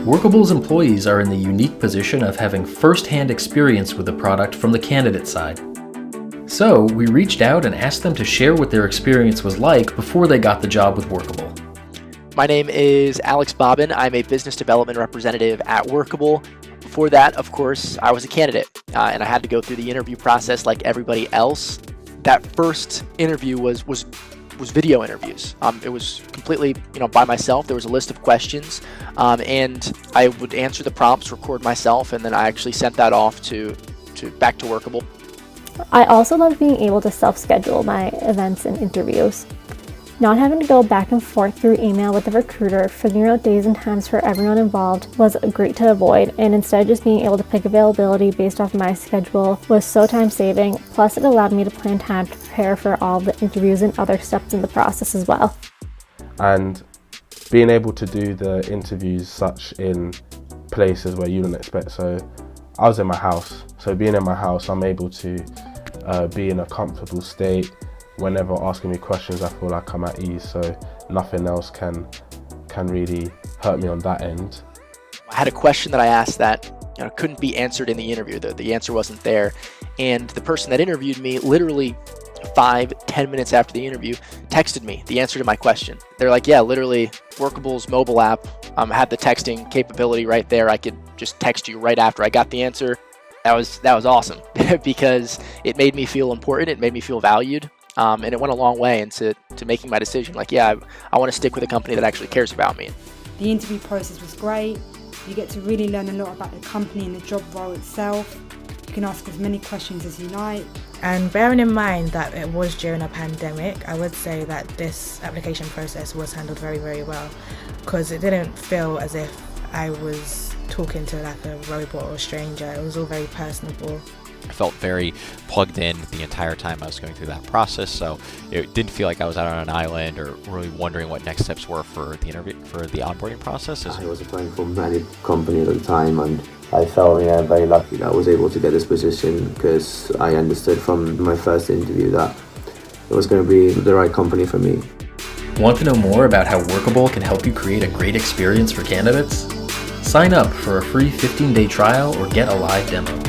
Workable's employees are in the unique position of having first-hand experience with the product from the candidate side. So, we reached out and asked them to share what their experience was like before they got the job with Workable. My name is Alex Bobbin. I'm a business development representative at Workable. Before that, of course, I was a candidate, and I had to go through the interview process like everybody else. That first interview was video interviews. It was completely, by myself. There was a list of questions, and I would answer the prompts, record myself, and then I actually sent that off back to Workable. I also love being able to self-schedule my events and interviews. Not having to go back and forth through email with the recruiter, figuring out days and times for everyone involved was great to avoid, and instead just being able to pick availability based off my schedule was so time-saving, plus it allowed me to plan time to prepare for all the interviews and other steps in the process as well. And being able to do the interviews such in places where you don't expect, so I was in my house, so being in my house I'm able to be in a comfortable state. Whenever asking me questions, I feel like I'm at ease, so nothing else can really hurt me on that end. I had a question that I asked that couldn't be answered in the interview. The answer wasn't there, and the person that interviewed me literally 5-10 minutes after the interview texted me the answer to my question. They're like, yeah, literally Workable's mobile app had the texting capability right there. I could just text you right after I got the answer. That was awesome because it made me feel important. It made me feel valued. And it went a long way into making my decision. Like, yeah, I want to stick with a company that actually cares about me. The interview process was great. You get to really learn a lot about the company and the job role itself. You can ask as many questions as you like. And bearing in mind that it was during a pandemic, I would say that this application process was handled very, very well, because it didn't feel as if I was talking to like a robot or a stranger. It was all very personable. I felt very plugged in the entire time I was going through that process, so it didn't feel like I was out on an island or really wondering what next steps were for the interview, for the onboarding process. I was applying for many companies at the time, and I felt very lucky that I was able to get this position, because I understood from my first interview that it was going to be the right company for me. Want to know more about how Workable can help you create a great experience for candidates? Sign up for a free 15-day trial or get a live demo.